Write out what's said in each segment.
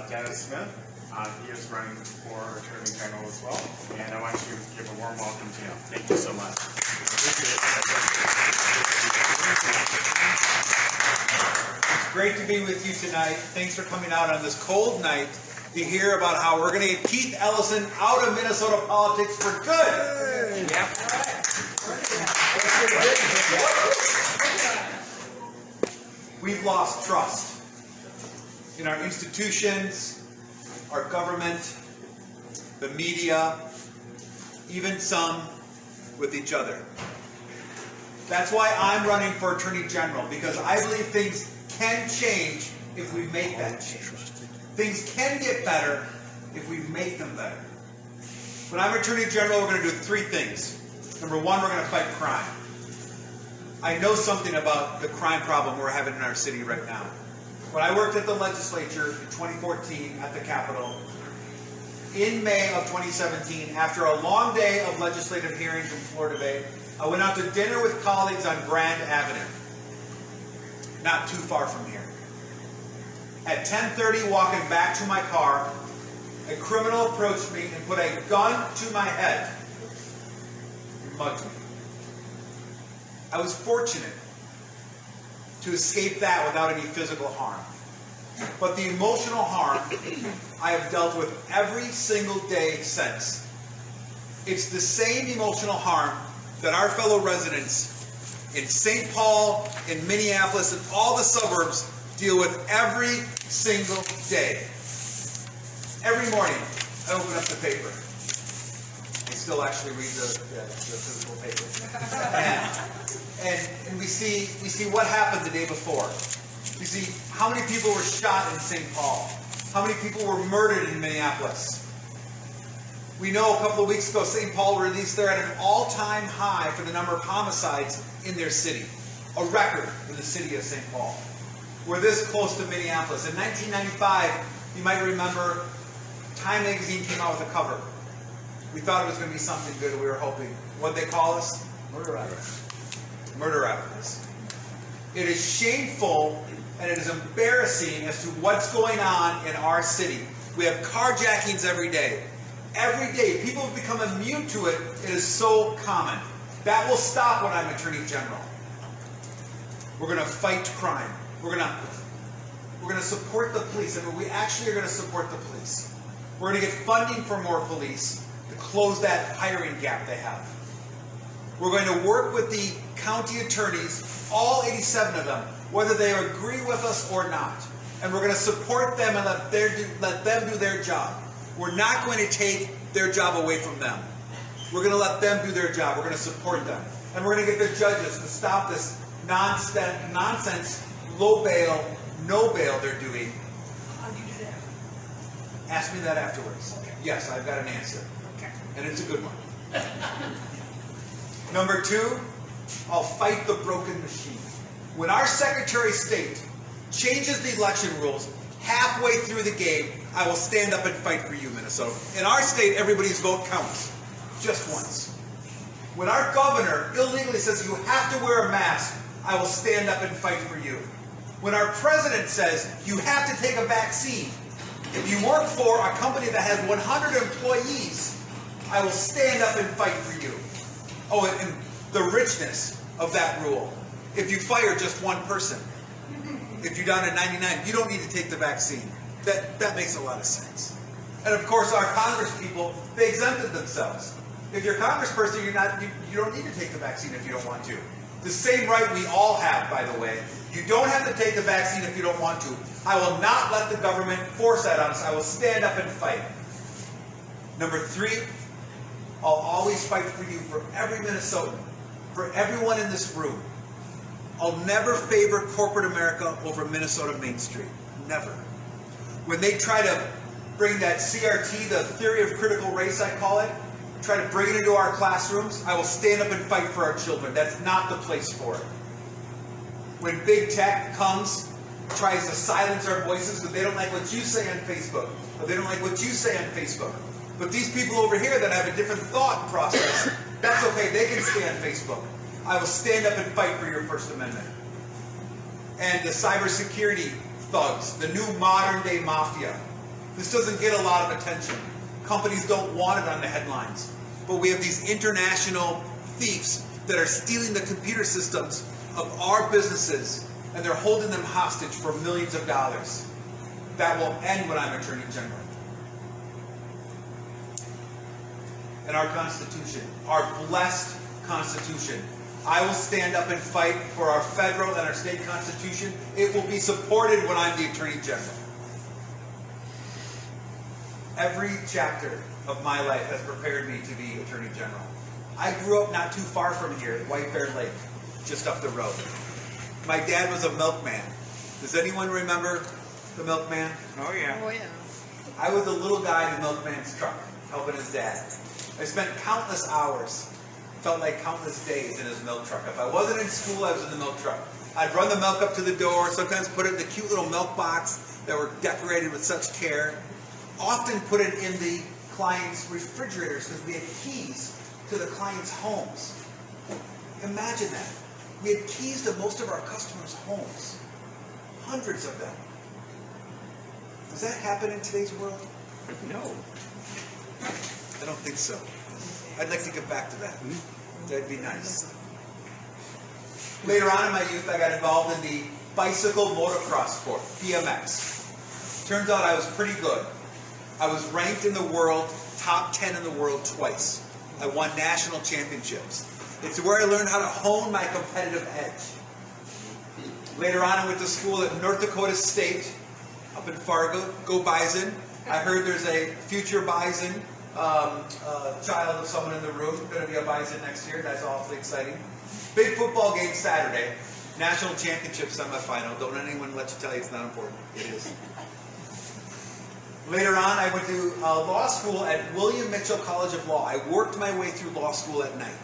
Dennis Smith. He is running for Attorney General as well, and I want you to give a warm welcome to him. Thank you so much. It's great to be with you tonight. Thanks for coming out on this cold night to hear about how we're going to get Keith Ellison out of Minnesota politics for good. Yep. We've lost trust in our institutions, our government, the media, even some with each other. That's why I'm running for Attorney General, because I believe things can change if we make that change. Things can get better if we make them better. When I'm Attorney General, we're going to do three things. Number one, we're going to fight crime. I know something about the crime problem we're having in our city right now. When I worked at the legislature in 2014 at the Capitol, in May of 2017, after a long day of legislative hearings and floor debate, I went out to dinner with colleagues on Grand Avenue, not too far from here. At 10:30, walking back to my car, a criminal approached me and put a gun to my head and mugged me. I was fortunate to escape that without any physical harm. But the emotional harm I have dealt with every single day since. It's the same emotional harm that our fellow residents in St. Paul, in Minneapolis, and all the suburbs deal with every single day. Every morning, I open up the paper. I still actually read the physical paper. And we see what happened the day before. We see how many people were shot in St. Paul. How many people were murdered in Minneapolis. We know a couple of weeks ago, St. Paul released they're at an all-time high for the number of homicides in their city. A record in the city of St. Paul. We're this close to Minneapolis. In 1995, you might remember, Time magazine came out with a cover. We thought it was going to be something good. We were hoping. What'd they call us? Murder activists. Murder activists. It is shameful and it is embarrassing as to what's going on in our city. We have carjackings every day. Every day. People have become immune to it. It is so common. That will stop when I'm Attorney General. We're going to fight crime. We're going to support the police. I mean, we actually are going to support the police. We're going to get funding for more police to close that hiring gap they have. We're going to work with the county attorneys, all 87 of them, whether they agree with us or not. And we're going to support them and let them do their job. We're not going to take their job away from them. We're going to let them do their job. We're going to support them. And we're going to get the judges to stop this nonsense, low bail, no bail they're doing. How do you do that? Ask me that afterwards. Okay. Yes, I've got an answer. Okay. And it's a good one. Number two, I'll fight the broken machine. When our Secretary of State changes the election rules halfway through the game, I will stand up and fight for you, Minnesota. In our state, everybody's vote counts. Just once. When our governor illegally says you have to wear a mask, I will stand up and fight for you. When our president says you have to take a vaccine, if you work for a company that has 100 employees, I will stand up and fight for you. Oh, and the richness of that rule. If you fire just one person, if you're down to 99, you don't need to take the vaccine. That makes a lot of sense. And of course, our Congress people, they exempted themselves. If you're a congressperson, you don't need to take the vaccine if you don't want to. The same right we all have, by the way. You don't have to take the vaccine if you don't want to. I will not let the government force that on us. I will stand up and fight. Number three, I'll always fight for you, for every Minnesotan, for everyone in this room. I'll never favor corporate America over Minnesota Main Street. Never. When they try to bring that CRT, the theory of critical race I call it, try to bring it into our classrooms, I will stand up and fight for our children. That's not the place for it. When big tech comes, tries to silence our voices because they don't like what you say on Facebook, or they don't like what you say on Facebook. But these people over here that have a different thought process, that's okay, they can stay on Facebook. I will stand up and fight for your First Amendment. And the cybersecurity thugs, the new modern day mafia, This doesn't get a lot of attention. Companies don't want it on the headlines. But we have these international thieves that are stealing the computer systems of our businesses, and they're holding them hostage for millions of dollars. That will end when I'm Attorney General. And our Constitution, our blessed Constitution, I will stand up and fight for our federal and our state Constitution. It will be supported when I'm the Attorney General. Every chapter of my life has prepared me to be Attorney General. I grew up not too far from here at White Bear Lake, just up the road. My dad was a milkman. Does anyone remember the milkman? Oh yeah. Oh, yeah. I was a little guy in the milkman's truck, helping his dad. I spent countless hours, felt like countless days in his milk truck. If I wasn't in school, I was in the milk truck. I'd run the milk up to the door, sometimes put it in the cute little milk box that were decorated with such care. Often put it in the client's refrigerators because we had keys to the client's homes. Imagine that. We had keys to most of our customers' homes. Hundreds of them. Does that happen in today's world? No. I don't think so. I'd like to get back to that. That'd be nice. Later on in my youth, I got involved in the bicycle motocross sport, BMX. Turns out I was pretty good. I was ranked in the world, top 10 in the world twice. I won national championships. It's where I learned how to hone my competitive edge. Later on, I went to school at North Dakota State, up in Fargo. Go Bison. I heard there's a future Bison child of someone in the room, going to be a Bison next year. That's awfully exciting. Big football game Saturday. National championship semifinal. Don't let anyone let you tell you it's not important. It is. Later on, I went to law school at William Mitchell College of Law. I worked my way through law school at night.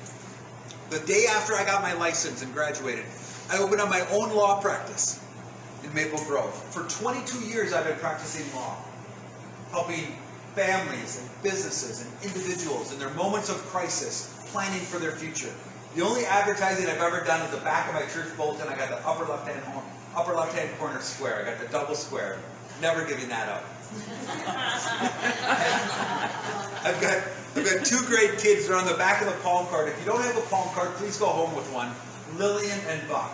The day after I got my license and graduated, I opened up my own law practice in Maple Grove. For 22 years, I've been practicing law, helping families and businesses and individuals in their moments of crisis, planning for their future. The only advertising I've ever done is the back of my church bulletin. I got the upper left-hand corner square. I got the double square. Never giving that up. I've got two great kids that are on the back of the palm card. If you don't have a palm card, please go home with one. Lillian and Buck.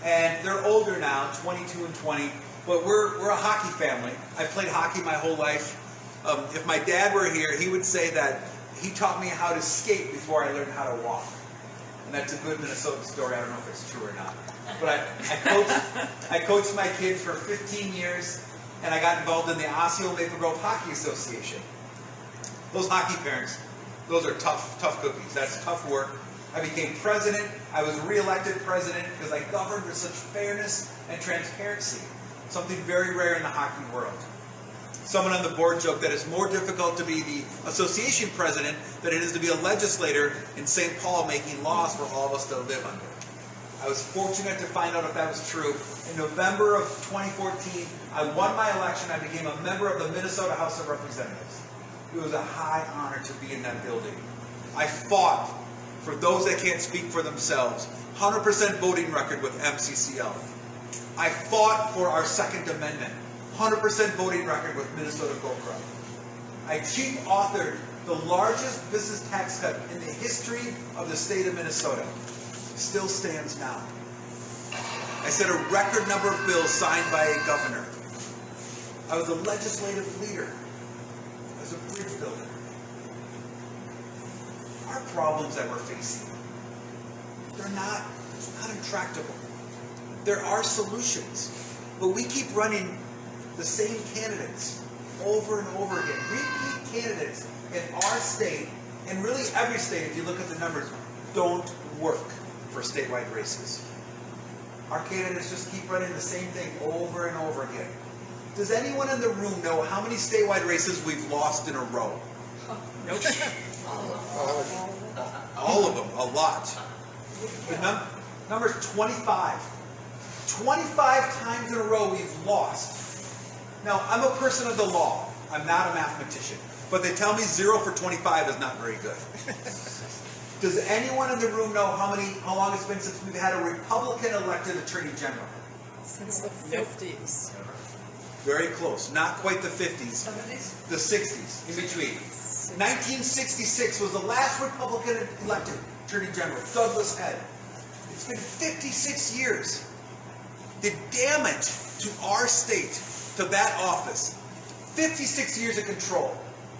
And they're older now, 22 and 20, but we're a hockey family. I've played hockey my whole life. If my dad were here, he would say that he taught me how to skate before I learned how to walk. And that's a good Minnesota story. I don't know if it's true or not. But I coached my kids for 15 years, and I got involved in the Osseo Maple Grove Hockey Association. Those hockey parents, those are tough cookies. That's tough work. I became president. I was re-elected president because I governed with such fairness and transparency. Something very rare in the hockey world. Someone on the board joked that it's more difficult to be the association president than it is to be a legislator in St. Paul making laws for all of us to live under. I was fortunate to find out if that was true. In November of 2014, I won my election. I became a member of the Minnesota House of Representatives. It was a high honor to be in that building. I fought for those that can't speak for themselves. 100% voting record with MCCL. I fought for our Second Amendment. 100% voting record with Minnesota GoPro. I chief authored the largest business tax cut in the history of the state of Minnesota. Still stands now. I set a record number of bills signed by a governor. I was a legislative leader. I was a bridge builder. Our problems that we're facing, they're not intractable. There are solutions, but we keep running the same candidates over and over again. Repeat candidates in our state, and really every state, if you look at the numbers, don't work for statewide races. Our candidates just keep running the same thing over and over again. Does anyone in the room know how many statewide races we've lost in a row? Nope. All of them, a lot. The number's 25. 25 times in a row we've lost. Now, I'm a person of the law. I'm not a mathematician. But they tell me 0 for 25 is not very good. Does anyone in the room know how long it's been since we've had a Republican elected Attorney General? Since the 50s. Very close. Not quite the 50s. The 60s, in between. 1966 was the last Republican elected Attorney General, Douglas Head. It's been 56 years. The damage to our state, to that office, 56 years of control.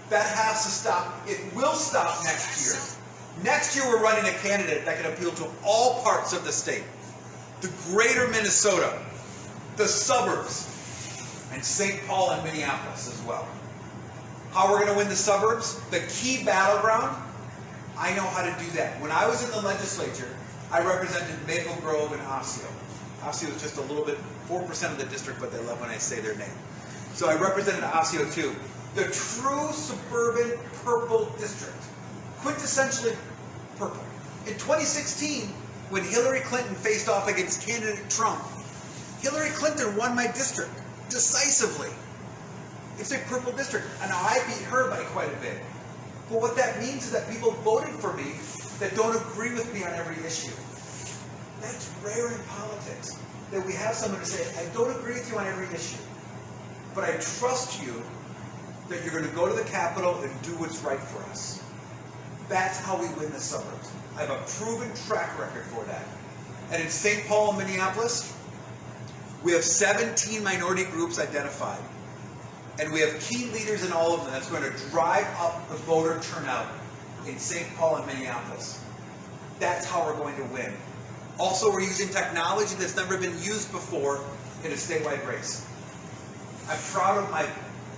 That has to stop. It will stop next year. Next year we're running a candidate that can appeal to all parts of the state. The greater Minnesota, the suburbs, and St. Paul and Minneapolis as well. How we're going to win the suburbs? The key battleground? I know how to do that. When I was in the legislature, I represented Maple Grove and Osseo. Osseo is just a little bit, 4% of the district, but they love when I say their name. So I represented Osseo too. The true suburban purple district. Quintessentially purple. In 2016, when Hillary Clinton faced off against candidate Trump, Hillary Clinton won my district decisively. It's a purple district, and I beat her by quite a bit. But what that means is that people voted for me that don't agree with me on every issue. That's rare in politics, that we have someone to say, I don't agree with you on every issue, but I trust you that you're going to go to the Capitol and do what's right for us. That's how we win the suburbs. I have a proven track record for that. And in St. Paul and Minneapolis, we have 17 minority groups identified. And we have key leaders in all of them that's going to drive up the voter turnout in St. Paul and Minneapolis. That's how we're going to win. Also, we're using technology that's never been used before in a statewide race. I'm proud of my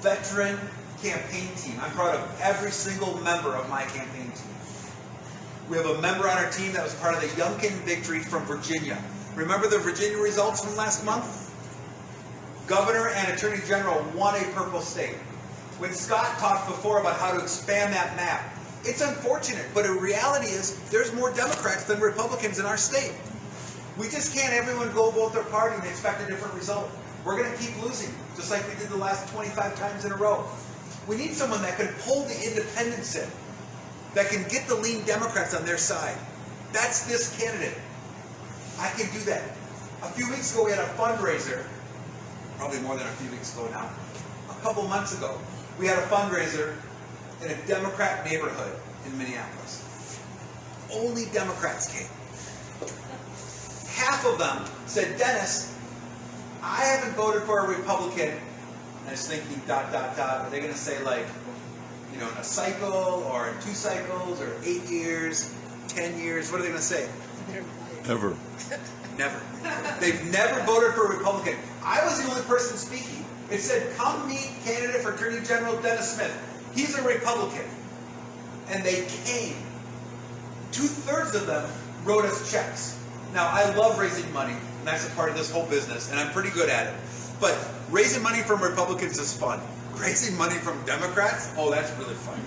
veteran campaign team. I'm proud of every single member of my campaign team. We have a member on our team that was part of the Youngkin victory from Virginia. Remember the Virginia results from last month? Governor and Attorney General won a purple state. When Scott talked before about how to expand that map, it's unfortunate, but the reality is there's more Democrats than Republicans in our state. We just can't everyone go vote their party and expect a different result. We're going to keep losing, just like we did the last 25 times in a row. We need someone that can pull the independents in, that can get the lean Democrats on their side. That's this candidate. I can do that. A few weeks ago we had a fundraiser, probably more than a few weeks ago now, a couple months ago, we had a fundraiser in a Democrat neighborhood in Minneapolis. Only Democrats came. Half of them said, Dennis, I haven't voted for a Republican. And I was thinking, ... Are they going to say like, in a cycle, or in 2 cycles, or 8 years, 10 years? What are they going to say? Never. Never. They've never voted for a Republican. I was the only person speaking. It said, come meet candidate for Attorney General Dennis Smith. He's a Republican. And they came. 2/3 of them wrote us checks. Now, I love raising money, and that's a part of this whole business, and I'm pretty good at it. But raising money from Republicans is fun. Raising money from Democrats, oh, that's really fun.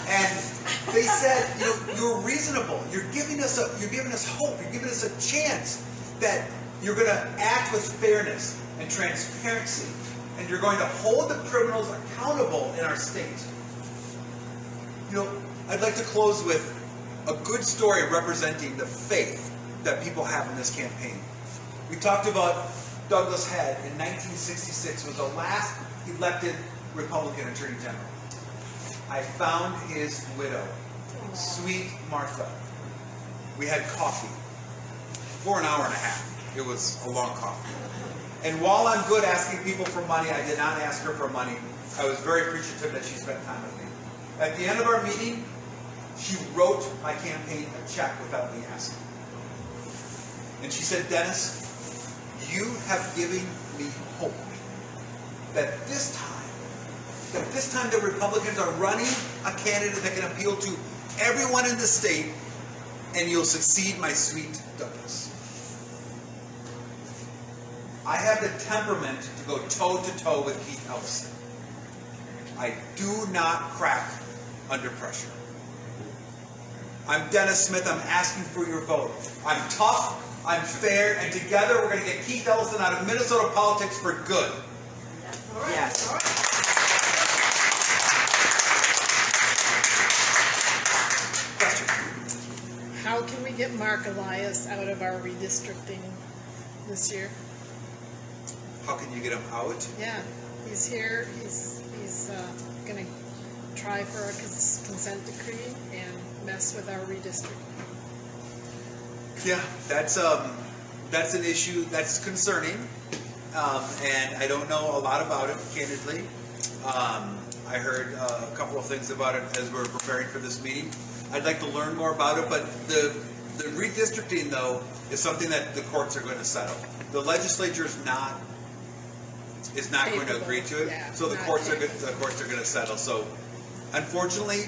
And they said, you're reasonable. You're giving us hope. You're giving us a chance that you're going to act with fairness and transparency, and you're going to hold the criminals accountable in our state. I'd like to close with a good story representing the faith that people have in this campaign. We talked about Douglas Head in 1966 was the last elected Republican Attorney General. I found his widow, sweet Martha. We had coffee for an hour and a half. It was a long coffee. And while I'm good asking people for money, I did not ask her for money. I was very appreciative that she spent time with me. At the end of our meeting, she wrote my campaign a check without me asking. And she said, Dennis, you have given me hope that this time the Republicans are running a candidate that can appeal to everyone in the state, and you'll succeed, my sweet Douglas. I have the temperament to go toe-to-toe with Keith Ellison. I do not crack under pressure. I'm Dennis Smith. I'm asking for your vote. I'm tough, I'm fair, and together we're going to get Keith Ellison out of Minnesota politics for good. All right. Yes. All right. Question. How can we get Mark Elias out of our redistricting this year? How can you get him out? Yeah, he's here. He's gonna try for a consent decree and mess with our redistricting. Yeah, that's an issue that's concerning, and I don't know a lot about it, candidly. I heard a couple of things about it as we were preparing for this meeting. I'd like to learn more about it, but the redistricting, though, is something that the courts are going to settle. The legislature is not going to agree to it, Yeah, so the courts are going to settle. So, unfortunately,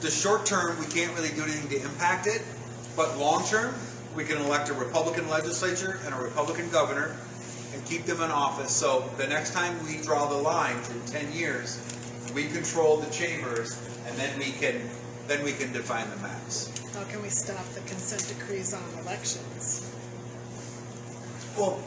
the short term we can't really do anything to impact it, but long term we can elect a Republican legislature and a Republican governor and keep them in office. So the next time we draw the lines in 10 years, we control the chambers, and then we can define the maps. How can we stop the consent decrees on elections? Well,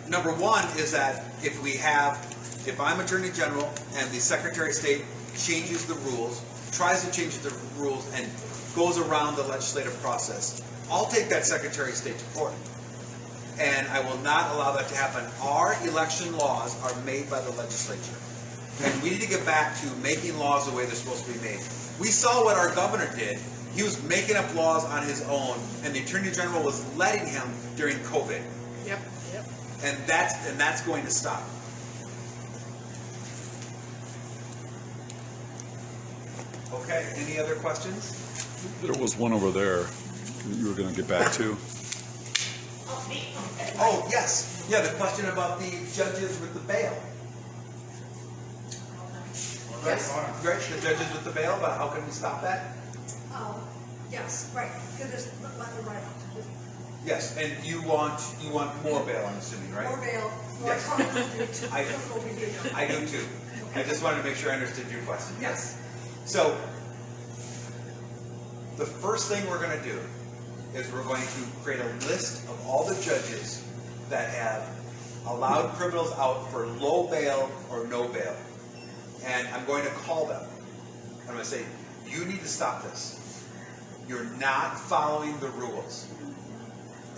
number one is that if I'm Attorney General and the Secretary of State changes the rules, tries to change the rules and goes around the legislative process, I'll take that Secretary of State to court. And I will not allow that to happen. Our election laws are made by the legislature. And we need to get back to making laws the way they're supposed to be made. We saw what our governor did. He was making up laws on his own, and the Attorney General was letting him during COVID. Yep. And that's going to stop. Okay, any other questions? There was one over there that you were going to get back to. Oh, yes. Yeah, the question about the judges with the bail. Yes. Right, the judges with the bail, but how can we stop that? Yes, right, because there's let the right out. Yes, and you want more bail, I'm assuming, right? More bail, more Yes. criminal behavior. I do too. I just wanted to make sure I understood your question. Yes. So, the first thing we're going to do is we're going to create a list of all the judges that have allowed criminals out for low bail or no bail. And I'm going to call them. I'm going to say, you need to stop this. You're not following the rules.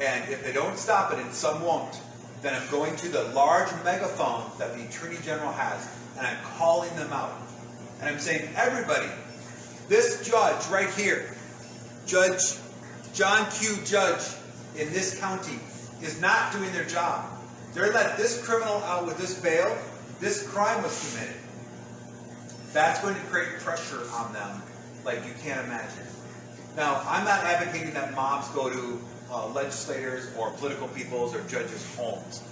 And if they don't stop it, and some won't, then I'm going to the large megaphone that the Attorney General has, and I'm calling them out. And I'm saying, everybody, this judge right here, Judge John Q. Judge in this county, is not doing their job. They're let this criminal out with this bail. This crime was committed. That's going to create pressure on them like you can't imagine. Now, I'm not advocating that mobs go to legislators or political people's or judges' homes.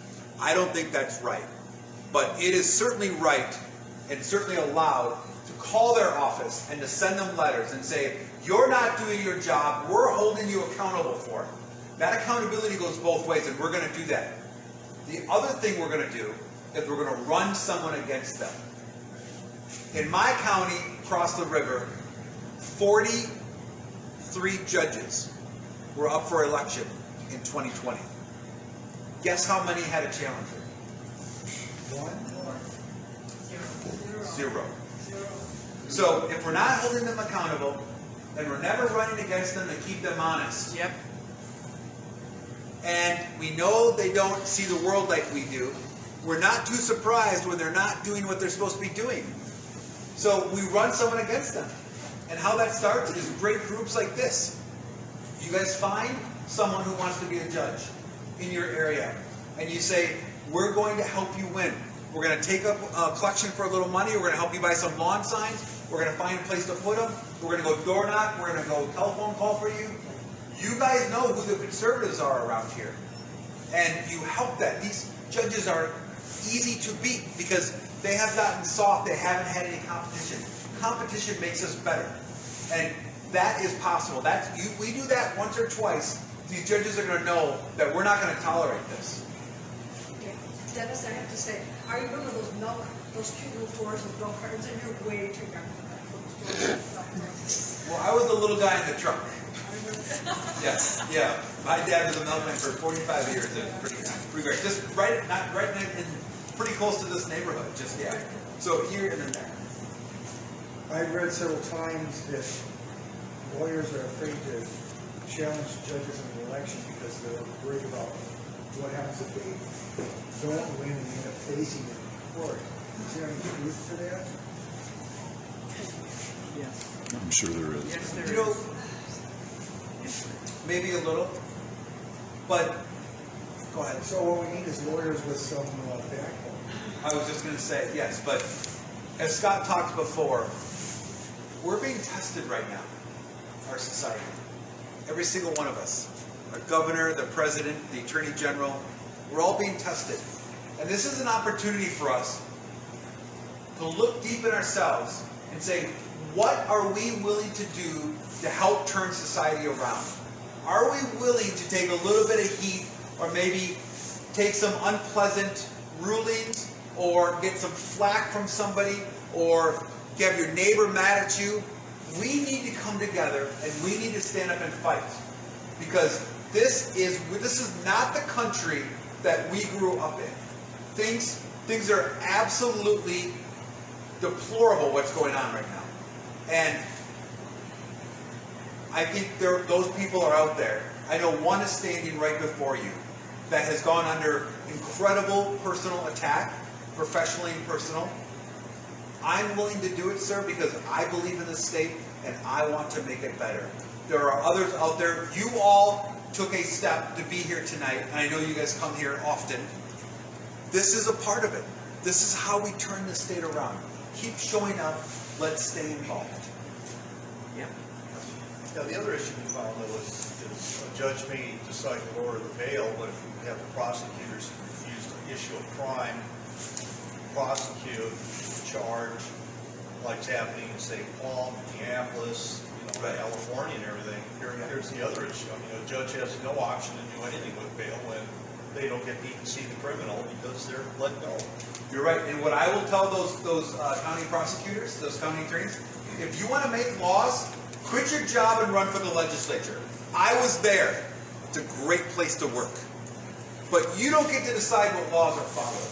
I don't think that's right. But it is certainly right and certainly allowed to call their office and to send them letters and say, you're not doing your job, we're holding you accountable for it. That accountability goes both ways, and we're going to do that. The other thing we're going to do is we're going to run someone against them. In my county, across the river, 43 judges were up for election in 2020. Guess how many had a challenger? Zero. So if we're not holding them accountable, and we're never running against them to keep them honest, Yep. and we know they don't see the world like we do, we're not too surprised when they're not doing what they're supposed to be doing. So we run someone against them. And how that starts is great groups like this. You guys find someone who wants to be a judge in your area, and you say, we're going to help you win. We're going to take up a collection for a little money. We're going to help you buy some lawn signs. We're going to find a place to put them. We're going to go door knock. We're going to go telephone call for you. You guys know who the conservatives are around here. And you help that. These judges are easy to beat because they have gotten soft. They haven't had any competition. Competition makes us better. And that is possible. We do that once or twice. These judges are going to know that we're not going to tolerate this. Okay. Dennis, I have to say, I remember those cute little tours with milk cartons, and you're way too young for that. Well, I was the little guy in the truck. I remember that. Yes, yeah. My dad was a milkman for 45 years. It was pretty great. Just right in pretty close to this neighborhood. Just yeah. So here and then there. I've read several times that lawyers are afraid to challenge judges in the election because they're worried about what happens if they don't win and end up facing it in court? Is there any truth to that? I'm sure there is. You know, maybe a little, but go ahead. So what we need is lawyers with some backbone. I was just going to say, yes, but as Scott talked before, we're being tested right now, our society. Every single one of us. Our governor, the president, the attorney general, we're all being tested. And this is an opportunity for us to look deep in ourselves and say, what are we willing to do to help turn society around? Are we willing to take a little bit of heat, or maybe take some unpleasant rulings, or get some flack from somebody, or have your neighbor mad at you? We need to come together and we need to stand up and fight, because this is not the country that we grew up in. Things are absolutely deplorable what's going on right now. And I think those people are out there. I know one is standing right before you that has gone under incredible personal attack, professionally and personal. I'm willing to do it, sir, because I believe in this state and I want to make it better. There are others out there. You all took a step to be here tonight, and I know you guys come here often. This is a part of it. This is how we turn the state around. Keep showing up. Let's stay involved. Yeah. Now, the other issue we found though is a judge may decide to lower the bail, but if you have the prosecutors who refuse to issue a crime, prosecute, charge, like's happening in St. Paul, Minneapolis, California and everything, here's the other issue. I mean, a judge has no option to do anything with bail when they don't get to even see the criminal because they're let go. You're right. And what I will tell those county prosecutors, those county attorneys, if you want to make laws, quit your job and run for the legislature. I was there. It's a great place to work. But you don't get to decide what laws are followed.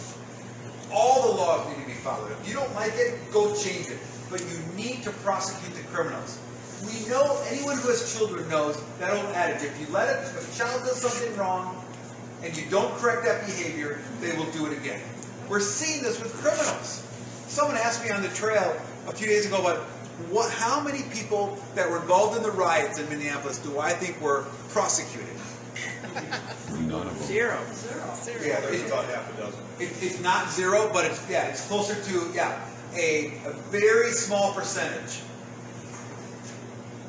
All the laws need to be followed. If you don't like it, go change it. But you need to prosecute the criminals. We know, anyone who has children knows that old adage, if a child does something wrong and you don't correct that behavior, they will do it again. We're seeing this with criminals. Someone asked me on the trail a few days ago about how many people that were involved in the riots in Minneapolis do I think were prosecuted? None of them. Zero. Yeah, There's about half a dozen. it's not zero, but it's closer to a very small percentage.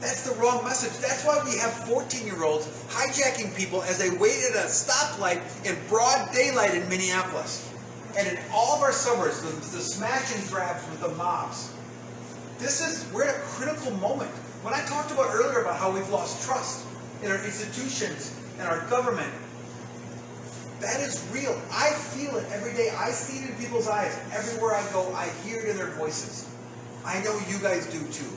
That's the wrong message. That's why we have 14-year-olds hijacking people as they wait at a stoplight in broad daylight in Minneapolis. And in all of our suburbs, the smash and grabs with the mobs. We're at a critical moment. When I talked about earlier about how we've lost trust in our institutions and our government, that is real. I feel it every day. I see it in people's eyes. Everywhere I go, I hear it in their voices. I know you guys do too.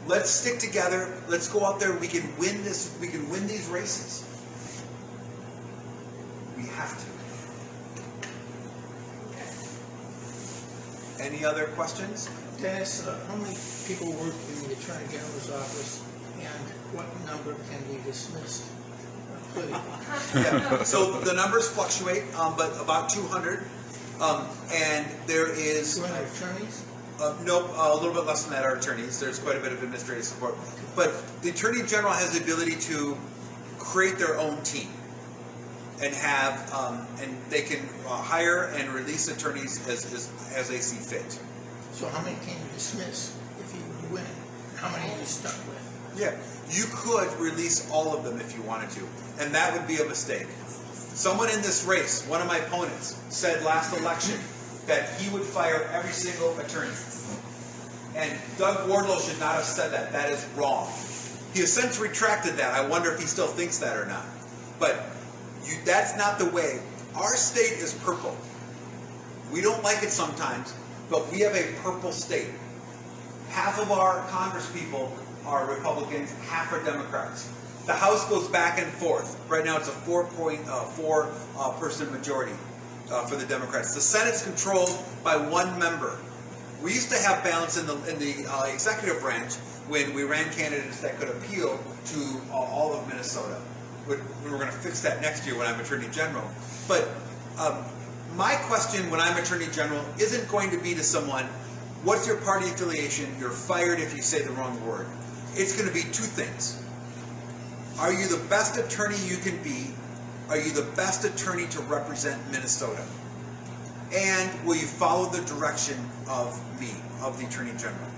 Let's stick together. Let's go out there. We can win this. We can win these races. We have to. Any other questions? Dennis, how many people work in the Attorney General's office, and what number can be dismissed? Yeah. So the numbers fluctuate, but about 200. And there is 200 attorneys? nope, a little bit less than that are attorneys. There's quite a bit of administrative support, but the Attorney General has the ability to create their own team and have and they can hire and release attorneys as they see fit. So how many can you dismiss if you win? How many are you stuck with? Yeah, you could release all of them if you wanted to, and that would be a mistake. Someone in this race, one of my opponents, said last election that he would fire every single attorney. And Doug Wardlow should not have said that. That is wrong. He has since retracted that. I wonder if he still thinks that or not. But that's not the way. Our state is purple. We don't like it sometimes, but we have a purple state. Half of our Congress people are Republicans, half are Democrats. The House goes back and forth. Right now it's a 4.4 person majority for the Democrats. The Senate's controlled by one member. We used to have balance in the executive branch when we ran candidates that could appeal to all of Minnesota. we're going to fix that next year when I'm Attorney General. But my question when I'm Attorney General isn't going to be to someone, what's your party affiliation? You're fired if you say the wrong word. It's going to be two things. Are you the best attorney you can be? Are you the best attorney to represent Minnesota? And will you follow the direction of me, of the Attorney General?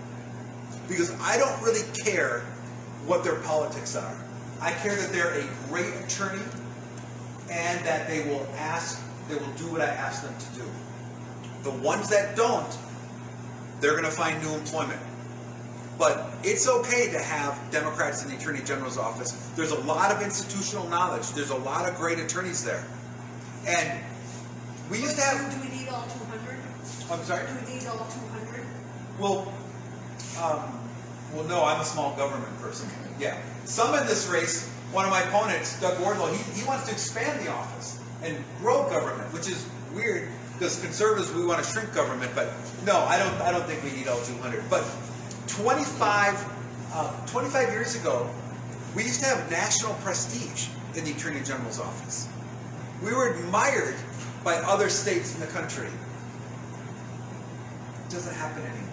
Because I don't really care what their politics are. I care that they're a great attorney and that they will do what I ask them to do. The ones that don't, they're going to find new employment. But it's okay to have Democrats in the Attorney General's office. There's a lot of institutional knowledge. There's a lot of great attorneys there. And we used to have... Do we need all 200? I'm sorry? Do we need all 200? Well, no, I'm a small government person. Yeah. Some in this race, one of my opponents, Doug Wardlow, he wants to expand the office and grow government, which is weird because conservatives, we want to shrink government. But no, I don't think we need all 200. But 25 years ago, we used to have national prestige in the Attorney General's office. We were admired by other states in the country. It doesn't happen anymore.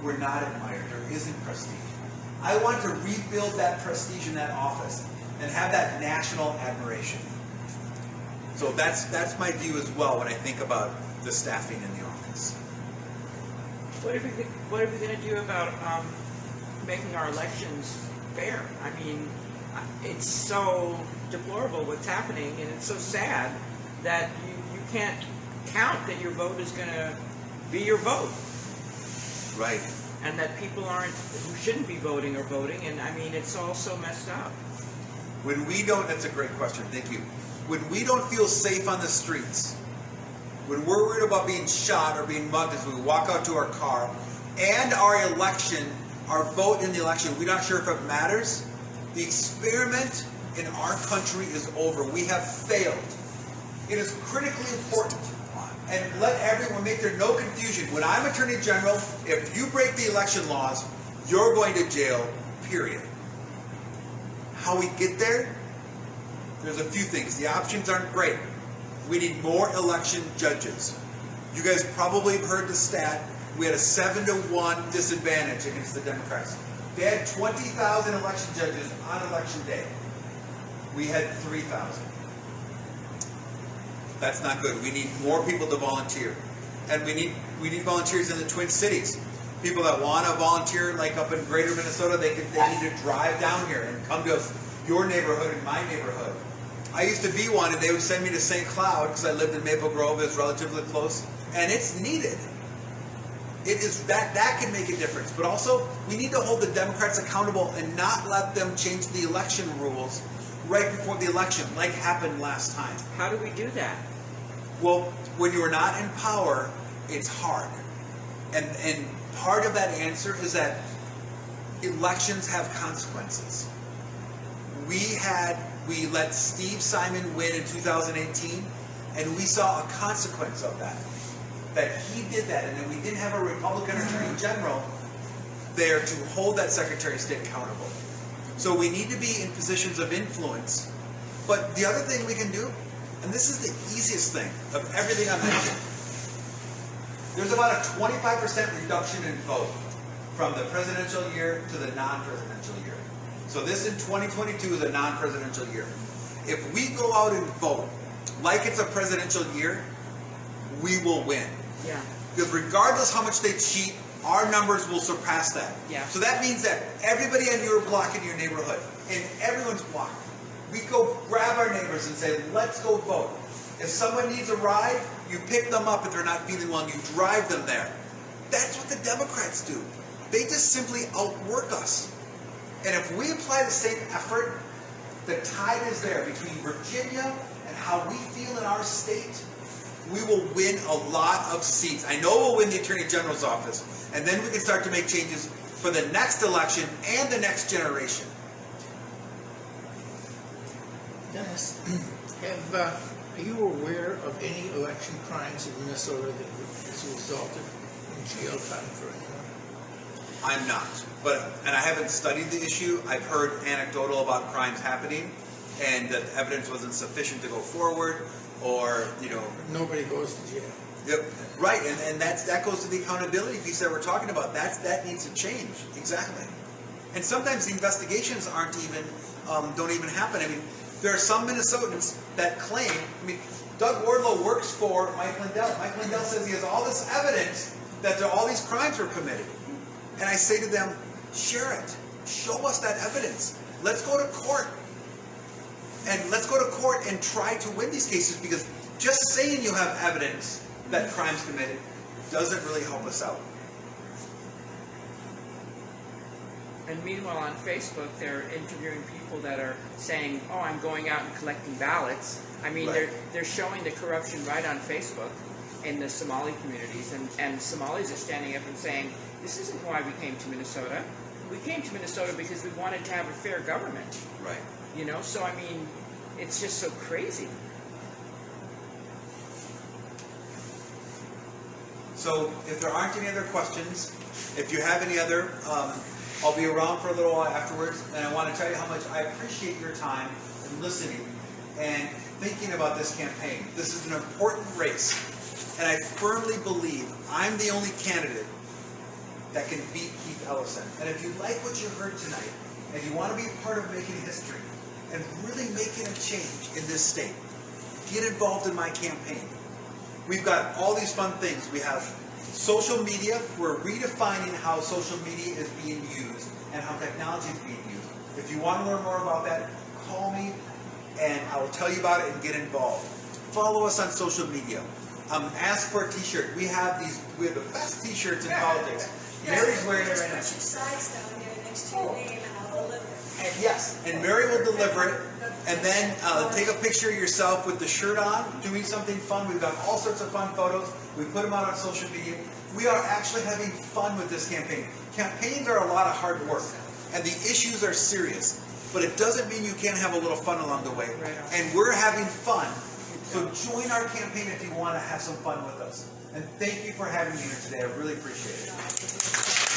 We're not admired. There isn't prestige. I want to rebuild that prestige in that office and have that national admiration. So that's my view as well when I think about the staffing in the office. What are we going to do about making our elections fair? I mean, it's so deplorable what's happening, and it's so sad that you can't count that your vote is going to be your vote. Right. And that people who shouldn't be voting are voting, and I mean, it's all so messed up. When we don't, that's a great question, thank you. When we don't feel safe on the streets, when we're worried about being shot or being mugged as we walk out to our car, and our election, our vote in the election, we're not sure if it matters, the experiment in our country is over. We have failed. It is critically important. And let everyone make there no confusion. When I'm Attorney General, if you break the election laws, you're going to jail, period. How we get there? There's a few things. The options aren't great. We need more election judges. You guys probably have heard the stat. We had a 7-to-1 disadvantage against the Democrats. They had 20,000 election judges on election day. We had 3,000. That's not good. We need more people to volunteer. And we need volunteers in the Twin Cities. People that want to volunteer, like up in greater Minnesota, they need to drive down here and come to your neighborhood and my neighborhood. I used to be one, and they would send me to St. Cloud because I lived in Maple Grove. It's relatively close, and it's needed. It is that can make a difference. But also, we need to hold the Democrats accountable and not let them change the election rules right before the election, like happened last time. How do we do that? Well, when you're not in power, it's hard. And part of that answer is that elections have consequences. We let Steve Simon win in 2018, and we saw a consequence of that. That he did that, and then we didn't have a Republican Attorney General there to hold that Secretary of State accountable. So we need to be in positions of influence. But the other thing we can do, and this is the easiest thing of everything I mentioned, there's about a 25% reduction in vote from the presidential year to the non-presidential year. So this in 2022 is a non-presidential year. If we go out and vote like it's a presidential year, we will win. Yeah. Because regardless how much they cheat, our numbers will surpass that. Yeah. So that means that everybody on your block in your neighborhood, and everyone's block, we go grab our neighbors and say, let's go vote. If someone needs a ride, you pick them up if they're not feeling well, and you drive them there. That's what the Democrats do. They just simply outwork us. And if we apply the same effort, the tide is there between Virginia and how we feel in our state. We will win a lot of seats. I know we'll win the Attorney General's office, and then we can start to make changes for the next election and the next generation. Dennis, are you aware of any election crimes in Minnesota that has resulted in jail time for anyone? I'm not, and I haven't studied the issue. I've heard anecdotal about crimes happening. and that the evidence wasn't sufficient to go forward, or, you know, Nobody goes to jail. yep, right, and that goes to the accountability piece that we're talking about. That needs to change, exactly. And sometimes the investigations aren't even, don't even happen. I mean, there are some Minnesotans that claim, I mean, Doug Wardlow works for Mike Lindell. Mike Lindell says he has all this evidence that all these crimes were committed. And I say to them, share it. Show us that evidence. Let's go to court. And let's go to court and try to win these cases, because just saying you have evidence that crimes committed doesn't really help us out. And meanwhile, on Facebook, they're interviewing people that are saying, "Oh, I'm going out and collecting ballots." I mean, Right. they're showing the corruption right on Facebook in the Somali communities, and Somalis are standing up and saying, "This isn't why we came to Minnesota. We came to Minnesota because we wanted to have a fair government." Right. You know, so I mean, it's just so crazy. So if there aren't any other questions, if you have any other, I'll be around for a little while afterwards, and I want to tell you how much I appreciate your time and listening and thinking about this campaign. This is an important race, and I firmly believe I'm the only candidate that can beat Keith Ellison. And if you like what you heard tonight, and you want to be part of making history and really making a change in this state, get involved in my campaign. We've got all these fun things. We have social media. We're redefining how social media is being used and how technology is being used. If you want to learn more about that, call me and I will tell you about it and get involved. Follow us on social media. Ask for a t-shirt. We have the best t-shirts in politics. Mary's wearing it right now. Just put your size down here next to your name and I'll deliver it. And yes, and Mary will deliver it. And then take a picture of yourself with the shirt on, doing something fun. We've got all sorts of fun photos. We put them out on social media. We are actually having fun with this campaign. Campaigns are a lot of hard work, and the issues are serious. But it doesn't mean you can't have a little fun along the way. Right on. And we're having fun. So join our campaign if you want to have some fun with us. And thank you for having me here today. I really appreciate it.